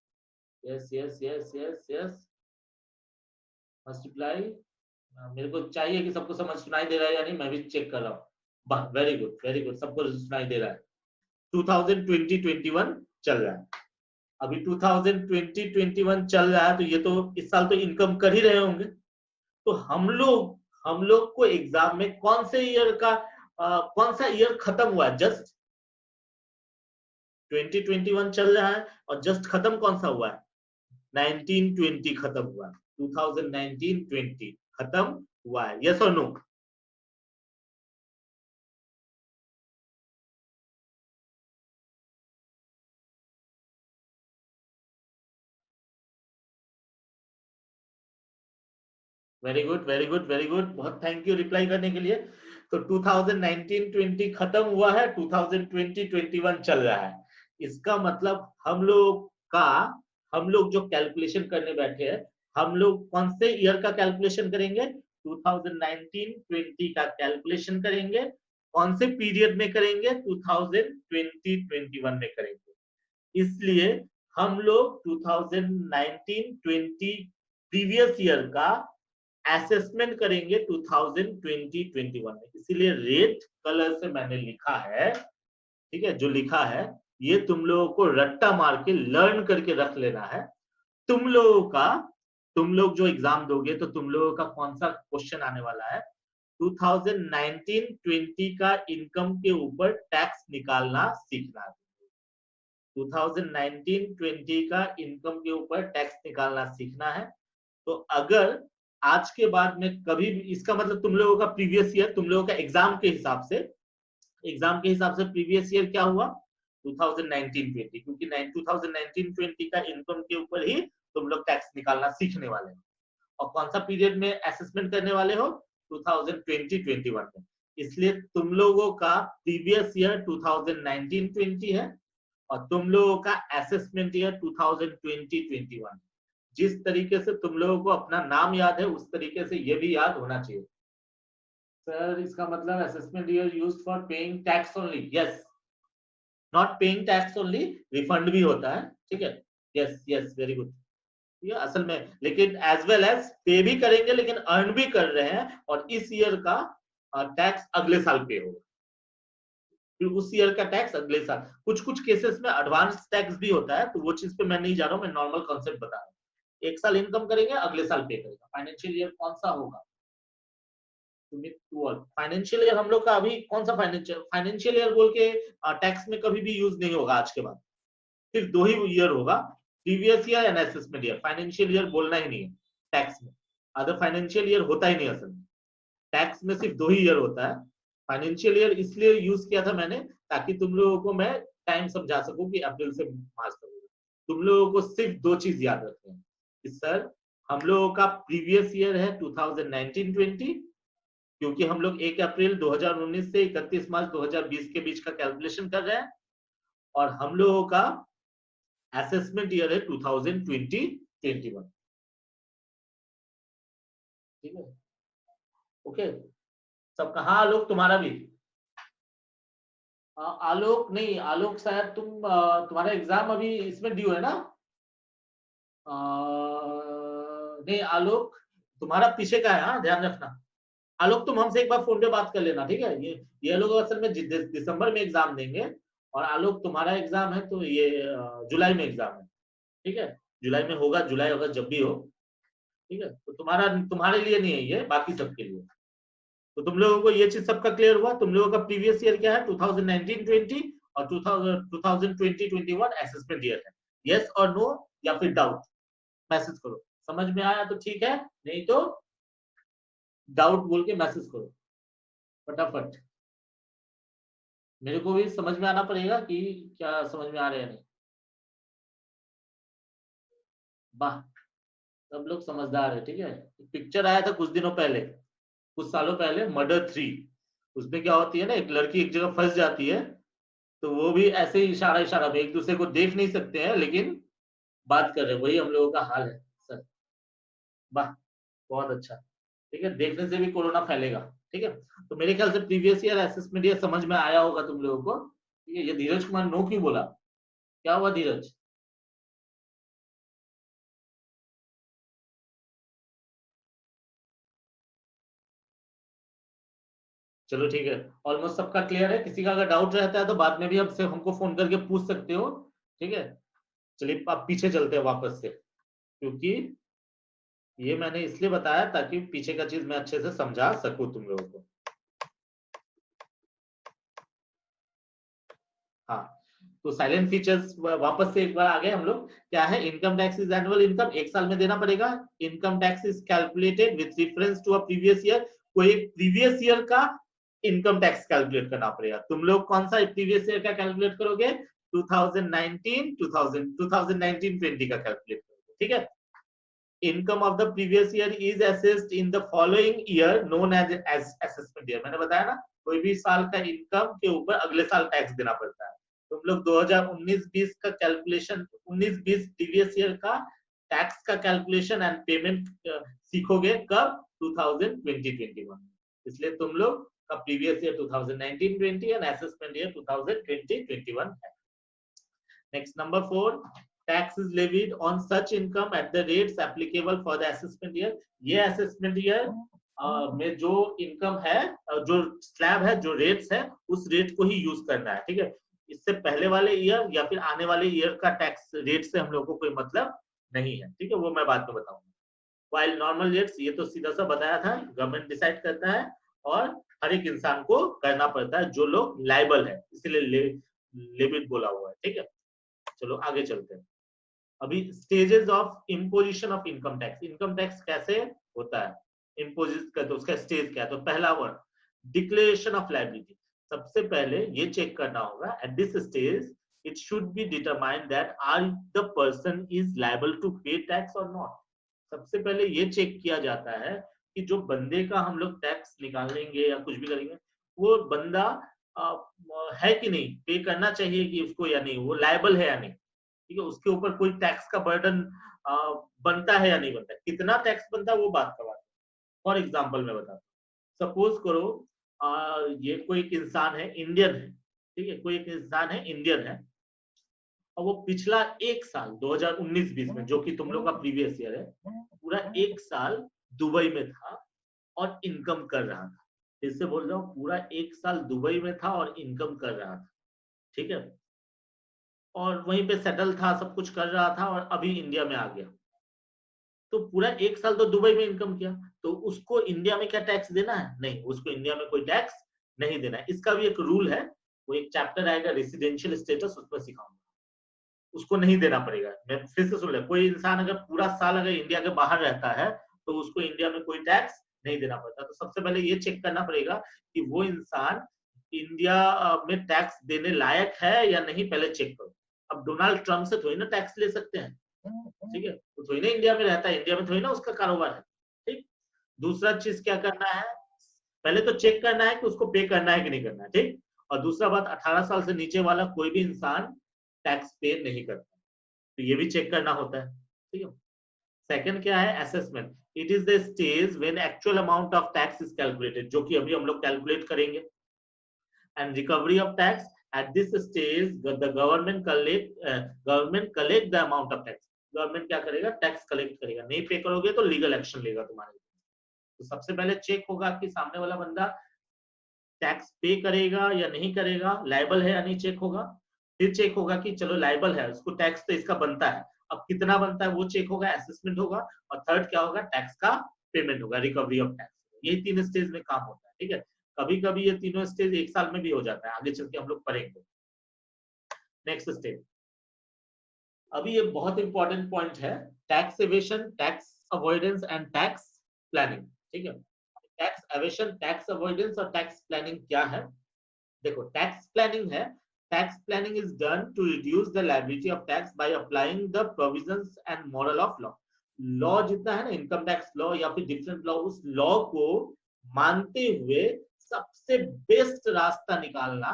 yes yes yes yes yes, must reply. मेरे को चाहिए कि सबको समझ सुनाई दे रहा है या नहीं, मैं भी चेक कर रहा हूँ। वाह, वेरी गुड वेरी गुड, सबको सुनाई दे रहा है। 2020-21 चल रहा है। अभी 2020-21 चल रहा है, तो ये तो इस साल तो इनकम कर ही रहे होंगे। तो हम लोग को एग्जाम में कौन से ईयर का कौन सा ईयर खत्म हुआ है? जस्ट 2021 चल रहा है और जस्ट खत्म कौन सा हुआ है? 1920 खत्म हुआ है। 2019-20 खत्म हुआ है। यस और no? Very good very good very good, बहुत थैंक यू रिप्लाई करने के लिए। तो 2019-20 खत्म हुआ है, 2020-21 चल रहा है। इसका मतलब हम लोग जो कैलकुलेशन करने बैठे हैं, हम लोग कौन से ईयर का कैलकुलेशन करेंगे? 2019-20 का कैलकुलेशन करेंगे। कौन से पीरियड में करेंगे? 2020-21 में करेंगे। इसलिए हम लोग 2019-20 प्रीवियस ईयर का असेसमेंट करेंगे 2020-21 में। इसीलिए रेड कलर से मैंने लिखा है, ठीक है, जो लिखा है ये तुम लोगों को रट्टा मार के लर्न करके रख लेना है। तुम लोग जो एग्जाम दोगे तो तुम लोगों का कौन सा क्वेश्चन आने वाला है? 2019-20 का इनकम के ऊपर टैक्स निकालना सीखना है। 2019-20 का इनकम के ऊपर टैक्स निकालना सीखना है। तो अगर आज के बाद में कभी भी, इसका मतलब तुम लोगों का प्रीवियस ईयर, तुम लोगों का एग्जाम के हिसाब से प्रीवियस ईयर क्या हुआ? 2019-20, क्योंकि 2019-20 का इनकम के ऊपर ही तुम लोग टैक्स निकालना सीखने वाले हो। और कौन सा पीरियड में असेसमेंट करने वाले हो? 2020-21 में। इसलिए तुम लोगों का प्रीवियस ईयर 2019-20 है और तुम लोगों का असेसमेंट ईयर 2020-21। जिस तरीके से तुम लोगों को अपना नाम याद है उस तरीके से ये भी याद होना चाहिए। सर इसका मतलब assessment year used for paying tax only? Yes, not paying tax only, refund भी होता है, ठीक है। Yes yes, very good. ये असल में लेकिन एज वेल एज पे भी करेंगे लेकिन अर्न भी कर रहे हैं, और इस ईयर का टैक्स अगले साल पे होगा, फिर उस ईयर का टैक्स अगले साल। कुछ कुछ केसेस में एडवांस टैक्स भी होता है, तो वो चीज पे मैं नहीं जा रहा हूँ, मैं नॉर्मल कॉन्सेप्ट बता रहा हूँ। एक साल इनकम करेंगे, अगले साल पे करेगा। फाइनेंशियल ईयर कौन सा होगा? फाइनेंशियल ईयर हम लोग का अभी कौन सा फाइनेंशियल ईयर बोल के टैक्स में कभी भी यूज नहीं होगा आज के बाद। सिर्फ 2 ही ईयर होगा, previous year and assessment year. Financial year बोलना ही नहीं है टैक्स में, अदर फाइनेंशियल ईयर होता ही नहीं असल में। टैक्स में सिर्फ 2 ही ईयर होता है। फाइनेंशियल ईयर इसलिए यूज किया था मैंने ताकि तुम लोगों को मैं टाइम समझा सकूं कि अप्रैल से मार्च तक। तुम लोगों को सिर्फ 2 चीज याद रखनी है कि सर हम लोगों का प्रीवियस ईयर है 2019-20, क्योंकि हम लोग 1 अप्रैल 2019 से 31 मार्च 2020 के बीच का कैलकुलेशन कर रहे हैं, और हम लोगों का असेसमेंट ईयर है 2020-21। ठीक है, ओके सबका। हाँ आलोक तुम्हारा भी। आलोक नहीं, आलोक शायद तुम्हारा एग्जाम अभी इसमें ड्यू है ना? नहीं आलोक तुम्हारा पीछे का है, हाँ ध्यान रखना। आलोक तुम हमसे एक बार फोन पे बात कर लेना, ठीक है? ये लोग असल में दिसंबर में एग्जाम देंगे, और आलोक तुम्हारा एग्जाम है तो ये जुलाई में एग्जाम है, ठीक है? जुलाई में होगा, जुलाई अगर जब भी हो, ठीक है? तो तुम्हारे लिए नहीं है ये, बाकी सबके लिए। तो तुम लोगों को ये चीज सबका क्लियर हुआ? तुम लोगों का प्रीवियस ईयर क्या है? 2019-20 और 2020-21 असेसमेंट ईयर है। यस और नो या फिर डाउट मैसेज करो। समझ में आया तो ठीक है, नहीं तो डाउट बोल के मैसेज करो फटाफट। मेरे को भी समझ में आना पड़ेगा कि क्या समझ में आ रहा है नहीं। वाह, सब लोग समझदार है, ठीक है? पिक्चर आया था कुछ दिनों पहले, कुछ सालों पहले, मर्डर 3। उसमें क्या होती है ना, एक लड़की एक जगह फंस जाती है, तो वो भी ऐसे ही इशारा इशारा में, एक दूसरे को देख नहीं सकते हैं लेकिन बात कर रहे हैं। वही हम लोगों का हाल है सर। वाह, बहुत अच्छा। ठीक है, देखने से भी कोरोना फैलेगा। ठीक है, तो मेरे ख्याल से प्रीवियस ईयर असेसमेंट ये समझ में आया होगा तुम लोगों को। ठीक है, ये धीरज कुमार नो क्यों बोला? क्या हुआ धीरज? चलो ठीक है, ऑलमोस्ट सबका क्लियर है। किसी का अगर डाउट रहता है तो बाद में भी हमको फोन करके पूछ सकते हो। ठीक है, चलिए आप पीछे चलते हैं वापस से, क्योंकि ये मैंने इसलिए बताया ताकि पीछे का चीज मैं अच्छे से समझा सकूं तुम लोगों को। हाँ, तो साइलेंट फीचर्स वापस से एक बार आ गए हम लोग। क्या है? Income tax is annual income, एक साल में देना पड़ेगा। Income tax is calculated with reference to a previous year. कोई प्रीवियस ईयर का इनकम टैक्स कैलकुलेट करना पड़ेगा। तुम लोग कौन सा प्रीवियस ईयर का कैलकुलेट करोगे? 2019 2000 2019-20 का कैलकुलेट करोगे। ठीक है, income of the previous year is assessed in the following year known as assessment year. मैंने बताया ना, कोई भी साल का इनकम के ऊपर अगले साल टैक्स देना पड़ता है। तुम लोग 2019-20 का कैलकुलेशन, 19-20 प्रीवियस ईयर का टैक्स का कैलकुलेशन एंड पेमेंट सीखोगे कब? 2020-21। इसलिए तुम लोग का previous year 2019-20 and assessment year 2020-21 है। Next, number 4, tax is levied on such income at the rates applicable for the assessment year. ये assessment year में जो इनकम है, जो स्लैब है, जो रेट्स है, उस रेट को ही यूज करना है। ठीक है, इससे पहले वाले ईयर या फिर आने वाले ईयर का टैक्स रेट से हम लोग को कोई मतलब नहीं है। ठीक है, वो मैं बाद में बताऊंगा। वाइल नॉर्मल रेट्स, ये तो सीधा सा बताया था, गवर्नमेंट डिसाइड करता है और हर एक इंसान को करना पड़ता है जो लोग लाइबल है, इसलिए लेविड बोला हुआ है। ठीक है, चलो आगे चलते हैं। अभी stages of imposition of income tax. Income tax कैसे होता है, इम्पोजिट करते, उसका स्टेज क्या है? तो पहला वर्ड डिक्लेरेशन ऑफ लायबिलिटी। सबसे पहले ये चेक करना होगा at this stage it should be determined that are the person is liable to pay tax और नॉट। सबसे पहले ये चेक किया जाता है कि जो बंदे का हम लोग टैक्स निकालेंगे या कुछ भी करेंगे, वो बंदा है कि नहीं, पे करना चाहिए कि उसको या नहीं, वो लायबल है या नहीं। ठीक है, उसके ऊपर कोई टैक्स का बर्डन बनता है या नहीं बनता है, कितना टैक्स बनता है वो बात का बात। फॉर एग्जाम्पल मैं बताता हूँ, सपोज करो ये कोई एक इंसान है, इंडियन है। ठीक है, कोई एक इंसान है, इंडियन है, और वो पिछला एक साल 2019-20 में, जो कि तुम लोग का प्रीवियस ईयर है, पूरा एक साल दुबई में था और इनकम कर रहा था। फिर से बोल रहा हूँ, पूरा एक साल दुबई में था और इनकम कर रहा था। ठीक है, और वहीं पे सेटल था, सब कुछ कर रहा था और अभी इंडिया में आ गया। तो पूरा 1 साल तो दुबई में इनकम किया, तो उसको इंडिया में क्या टैक्स देना है? नहीं, उसको इंडिया में कोई टैक्स नहीं देना है। इसका भी एक रूल है, वो एक चैप्टर आएगा रेसिडेंशियल स्टेटस, उसमें सिखाऊंगा। उसको नहीं देना पड़ेगा। मैं फिर से सुन ले, कोई इंसान अगर पूरा साल अगर इंडिया के बाहर रहता है तो उसको इंडिया में कोई टैक्स नहीं देना पड़ता। तो सबसे पहले ये चेक करना पड़ेगा कि वो इंसान इंडिया में टैक्स देने लायक है या नहीं, पहले चेक करो। अब डोनाल्ड ट्रम्प से थोड़ी ना टैक्स ले सकते हैं, ठीक है? वो थोड़ी ना इंडिया में रहता है, इंडिया में थोड़ी ना उसका कारोबार है, ठीक? दूसरा चीज क्या करना है, पहले तो चेक करना है कि उसको पे करना है कि नहीं करना है, ठीक? और दूसरा बात, 18 साल से नीचे वाला कोई भी इंसान टैक्स पे नहीं करता, तो ये भी चेक करना होता है, ठीक है? सेकंड क्या है, assessment. It is the stage when actual amount of tax is calculated, जो कि अभी हम लोग कैलकुलेट करेंगे। And recovery of tax, eight this stage the government collect the amount of tax. Government क्या करेगा, टैक्स कलेक्ट करेगा। नहीं पे करोगे तो लीगल एक्शन लेगा तुम्हारे। तो सबसे पहले चेक होगा कि सामने वाला बंदा टैक्स पे करेगा या नहीं करेगा, लायबल है या नहीं, चेक होगा। फिर चेक होगा कि चलो लायबल है, उसको टैक्स तो इसका बनता है, अब कितना बनता है वो चेक होगा, असेसमेंट होगा। और थर्ड क्या होगा, टैक्स का पेमेंट होगा, रिकवरी ऑफ टैक्स। ये 3 स्टेज में काम होता है, ठीक है? कभी कभी ये तीनों स्टेज 1 साल में भी हो जाता है, आगे चल के हम लोग पढ़ेंगे। नेक्स्ट स्टेज, अभी ये बहुत इंपॉर्टेंट पॉइंट है, tax evasion, tax avoidance and tax planning, ठीक है? टैक्स एवेशन, टैक्स अवॉइडेंस और टैक्स प्लानिंग क्या है? देखो, टैक्स प्लानिंग है, tax planning is done to reduce the liability of tax by applying the provisions and moral of law. Law जितना है ना, इनकम टैक्स लॉ या फिर डिफरेंट लॉ, उस लॉ को मानते हुए सबसे बेस्ट रास्ता निकालना,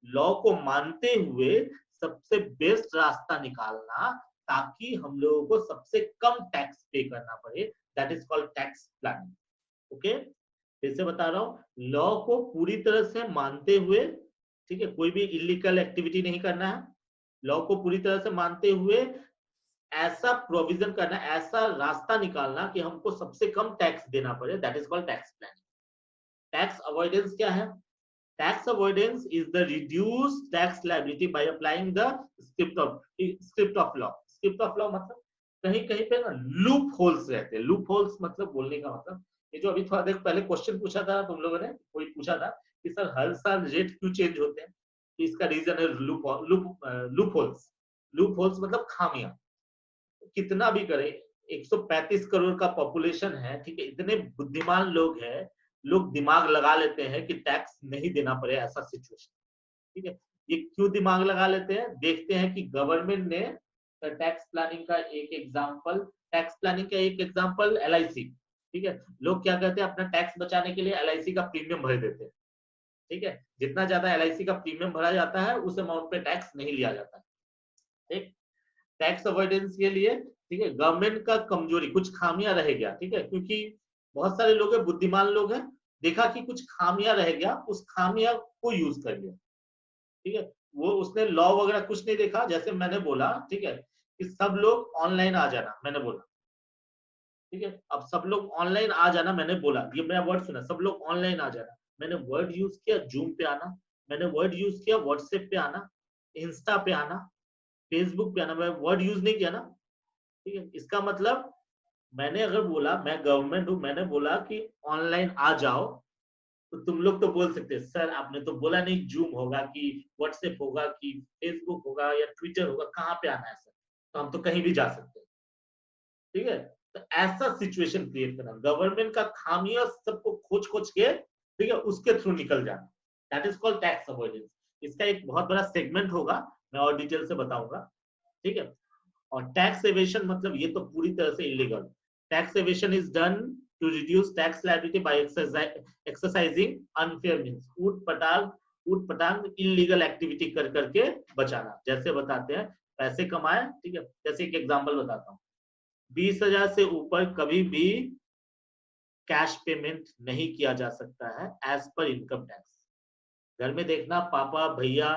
लॉ को मानते हुए सबसे बेस्ट रास्ता निकालना, ताकि हम लोगों को सबसे कम टैक्स पे करना पड़े, that is called tax planning. Okay, फिर से बता रहा हूं, लॉ को पूरी तरह से मानते हुए, ठीक है, कोई भी इलीगल एक्टिविटी नहीं करना है, लॉ को पूरी तरह से मानते हुए ऐसा प्रोविजन करना, ऐसा रास्ता निकालना कि हमको सबसे कम टैक्स देना पड़े, that is called tax planning. Tax avoidance क्या है? Tax avoidance is the reduced tax liability by applying the script of law. Script of law मतलब कहीं कहीं पे ना लूप होल्स रहते हैं। लूप होल्स मतलब, बोलने का मतलब, ये जो अभी थोड़ा देर पहले क्वेश्चन पूछा था तुम लोगों ने, कोई पूछा था कि सर हर साल रेट क्यों चेंज होते हैं, तो इसका रीजन है लूप होल्स। लूप होल्स मतलब खामियां। कितना भी करें, 135 करोड़ का पॉपुलेशन है, ठीक है, इतने बुद्धिमान लोग हैं, लोग दिमाग लगा लेते हैं कि टैक्स नहीं देना पड़े, ऐसा सिचुएशन, ठीक है? ये क्यों दिमाग लगा लेते हैं? देखते हैं कि गवर्नमेंट ने टैक्स प्लानिंग का एक एग्जांपल, टैक्स प्लानिंग का एक एग्जांपल एलआईसी, ठीक है? लोग क्या करते हैं, अपना टैक्स बचाने के लिए एलआईसी का प्रीमियम भर देते हैं, ठीक है? जितना ज्यादा एलआईसी का प्रीमियम भरा जाता है, उस अमाउंट पे टैक्स नहीं लिया जाता है, ठीक? टैक्स अवॉइडेंस के लिए, ठीक है, गवर्नमेंट का कमजोरी, कुछ खामियां रह गया, ठीक है, क्योंकि बहुत सारे लोग हैं, बुद्धिमान लोग हैं, देखा कि कुछ खामियां रह गया, उस खामियां को यूज कर लिया, ठीक है? वो उसने लॉ वगैरह कुछ नहीं देखा, जैसे मैंने बोला, ठीक है, कि सब लोग ऑनलाइन आ जाना, मैंने बोला, ठीक है? अब सब लोग ऑनलाइन आ जाना, मैंने बोला, ये मेरा वर्ड सुना, सब लोग ऑनलाइन आ जाना, मैंने वर्ड यूज किया जूम पे आना, मैंने वर्ड यूज किया व्हाट्सएप पे आना, इंस्टा पे आना, फेसबुक पे आना, मैं वर्ड यूज नहीं किया ना, ठीक है? इसका मतलब, मैंने अगर बोला, मैं गवर्नमेंट हूं, मैंने बोला कि ऑनलाइन आ जाओ, तो तुम लोग तो बोल सकते हैं सर आपने तो बोला नहीं जूम होगा कि व्हाट्सएप होगा कि फेसबुक होगा या ट्विटर होगा, कहाँ पे आना है सर? तो हम तो कहीं भी जा सकते हैं, ठीक है? तो ऐसा सिचुएशन क्रिएट करना, गवर्नमेंट का खामियां सबको खोज खोज के, ठीक है, उसके थ्रू निकल जाना, that is called tax avoidance. इसका एक बहुत बड़ा सेगमेंट होगा, मैं और डिटेल से बताऊंगा, ठीक है? और टैक्स एवेशन मतलब ये तो पूरी तरह से illegal. Tax evasion is done to reduce tax liability by exercising unfair means, ऊट पटांग इलीगल एक्टिविटी कर करके बचाना। जैसे बताते हैं, पैसे कमाए, ठीक है, जैसे एक एग्जांपल बताता हूँ, 20,000 से ऊपर कभी भी कैश पेमेंट नहीं किया जा सकता है एज पर इनकम टैक्स। घर में देखना, पापा भैया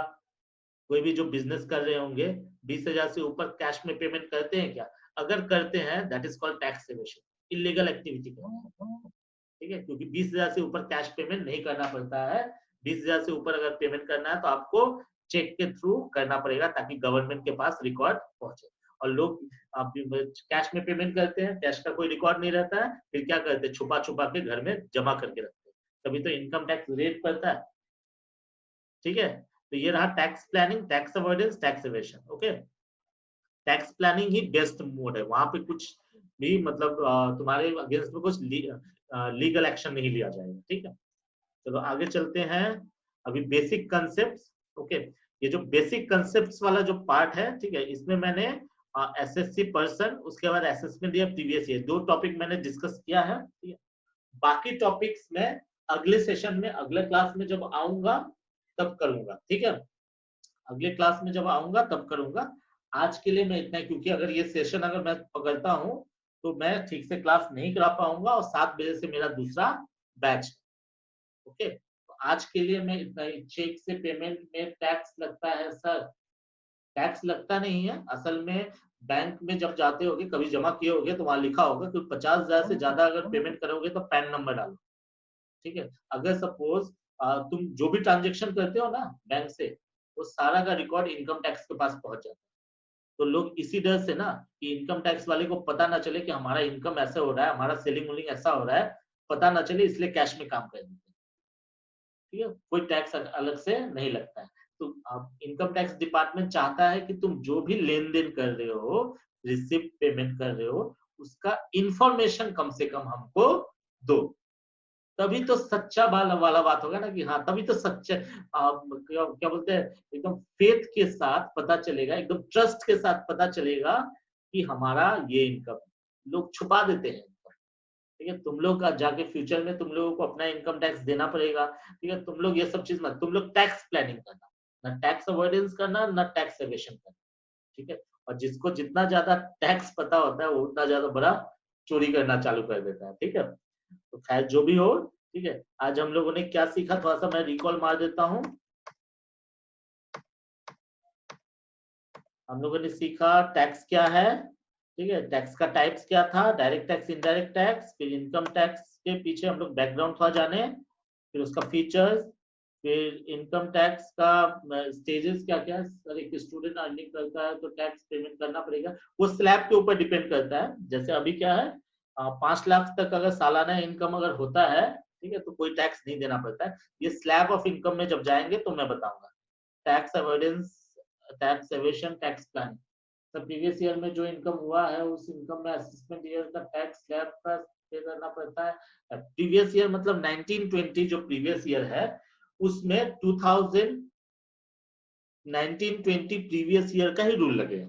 कोई भी जो बिजनेस कर रहे होंगे, 20,000 से ऊपर कैश में पेमेंट करते हैं क्या? अगर करते हैं, that is called tax aviation, illegal activity, ठीक है? क्योंकि 20,000 से ऊपर कैश पेमेंट नहीं करना पड़ता है। 20,000 से ऊपर अगर पेमेंट करना है तो आपको चेक के थ्रू करना पड़ेगा, ताकि गवर्नमेंट के पास रिकॉर्ड पहुंचे। और लोग आप कैश में पेमेंट करते हैं, कैश का कोई रिकॉर्ड नहीं रहता है, फिर क्या करते हैं, छुपा छुपा के घर में जमा करके रखते हैं, तभी तो इनकम टैक्स रेट पड़ता है। ठीक है, तो ये रहा tax planning, tax avoidance, tax evasion. Okay, tax planning ही बेस्ट मोड है, वहां पे कुछ भी मतलब तुम्हारे अगेंस्ट में कुछ लीगल एक्शन नहीं लिया जाएगा। ठीक है, चलो आगे चलते हैं। अभी बेसिक कंसेप्ट्स। ओके, ये जो बेसिक कंसेप्ट्स वाला जो पार्ट है, ठीक है, इसमें मैंने एसएससी पर्सन, उसके बाद असेसमेंट या प्रीवियस ईयर, दो टॉपिक मैंने डिस्कस किया है। ठीक है, बाकी टॉपिक्स में अगले सेशन में, अगले क्लास में जब आऊंगा तब करूंगा। ठीक है, अगले क्लास में जब आऊंगा तब करूंगा। आज के लिए मैं इतना, क्योंकि अगर ये सेशन अगर मैं पकड़ता हूं तो मैं ठीक से क्लास नहीं करा पाऊंगा, और 7 बजे से मेरा दूसरा बैच। ओके, तो आज के लिए मैं इतना ही। चेक से पेमेंट में टैक्स लगता है सर? टैक्स लगता नहीं है असल में। बैंक में जब जाते होगे, कभी जमा किए होगे तो वहां लिखा होगा कि 50,000 से ज्यादा अगर पेमेंट करोगे तो पैन नंबर डालो। ठीक है, अगर सपोज तुम जो भी ट्रांजेक्शन करते हो ना बैंक से, वो सारा का रिकॉर्ड इनकम टैक्स के पास पहुंच जाता है। तो लोग इसी डर से ना, कि इनकम टैक्स वाले को पता ना चले कि हमारा इनकम ऐसा हो रहा है, हमारा सेलिंग वोलिंग ऐसा हो रहा है, पता ना चले, इसलिए कैश में काम कर देते हैं। ठीक है, कोई टैक्स अलग से नहीं लगता है। तो इनकम टैक्स डिपार्टमेंट चाहता है कि तुम जो भी लेन देन कर रहे हो, रिसिप्ट पेमेंट कर रहे हो, उसका इंफॉर्मेशन कम से कम हमको दो। तभी तो सच्चा वाला बात होगा ना, कि हाँ तभी तो सच्चे क्या बोलते हैं, एकदम फेथ के साथ पता चलेगा, एकदम ट्रस्ट के साथ पता चलेगा कि हमारा ये इनकम। लोग छुपा देते हैं। ठीक है, तुम लोग का जाके फ्यूचर में तुम लोगों को अपना इनकम टैक्स देना पड़ेगा। ठीक है, तुम लोग ये सब चीज मत, तुम लोग टैक्स प्लानिंग करना, ना टैक्स अवॉइडेंस करना, ना टैक्स एवेशन करना। ठीक है, और जिसको जितना ज्यादा टैक्स पता होता है वो उतना ज्यादा बड़ा चोरी करना चालू कर देता है। ठीक है, तो खैर जो भी हो, ठीक है, आज हम लोगों ने क्या सीखा, थोड़ा सा मैं रिकॉल मार देता हूँ। हम लोगों ने सीखा टैक्स क्या है। ठीक है, टैक्स का टाइप्स क्या था, डायरेक्ट टैक्स, इनडायरेक्ट टैक्स, फिर इनकम टैक्स के पीछे हम लोग बैकग्राउंड थोड़ा जाने, फिर उसका फीचर्स, फिर इनकम टैक्स का स्टेजेस क्या क्या है। सर एक स्टूडेंट अर्निंग करता है तो टैक्स पेमेंट करना पड़ेगा, वो स्लैब के ऊपर डिपेंड करता है। जैसे अभी क्या है, 5 लाख तक अगर सालाना इनकम अगर होता है, ठीक है, तो कोई टैक्स नहीं देना पड़ता है। ये स्लैब ऑफ इनकम में जब जाएंगे तो मैं बताऊंगा। Tax avoidance, tax evasion, tax plan. तो प्रीवियस ईयर में जो इनकम हुआ है, उस इनकम में असेसमेंट ईयर का टैक्स स्लैब का पे करना पड़ता है। प्रीवियस ईयर मतलब 1920 जो प्रीवियस ईयर है, उसमें 1920 प्रीवियस ईयर का ही रूल लगेगा।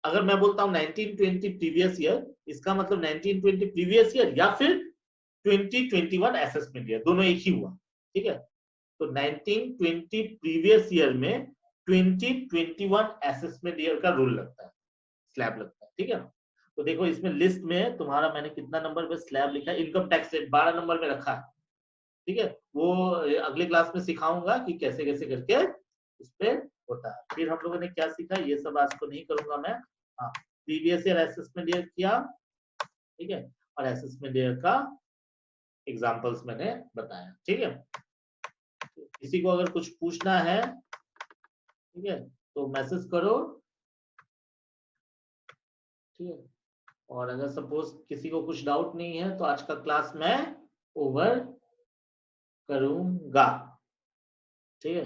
अगर मैं बोलता हूँ 1920 प्रीवियस ईयर, इसका मतलब 1920 प्रीवियस ईयर या फिर 2021 असेसमेंट ईयर, दोनों एक ही हुआ। ठीक है, तो 1920 प्रीवियस ईयर में 2021 असेसमेंट ईयर का रूल लगता है, स्लैब लगता है। ठीक है, तो देखो इसमें लिस्ट में तुम्हारा मैंने कितना नंबर पे स्लैब लिखा है, इनकम टैक्स रेट 12 नंबर पे रखा है। ठीक है, वो अगले क्लास में सिखाऊंगा कि कैसे कैसे करके उस पे होता है। फिर हम लोगों ने क्या सीखा, ये सब आज को नहीं करूंगा मैं। हाँ, प्रीवियस ईयर असेसमेंट ईयर किया, ठीक है, और असेसमेंट ईयर का एग्जांपल्स मैंने बताया। ठीक है, किसी को अगर कुछ पूछना है, ठीक है, तो मैसेज करो। ठीक है, और अगर सपोज किसी को कुछ डाउट नहीं है तो आज का क्लास मैं ओवर करूंगा। ठीक है।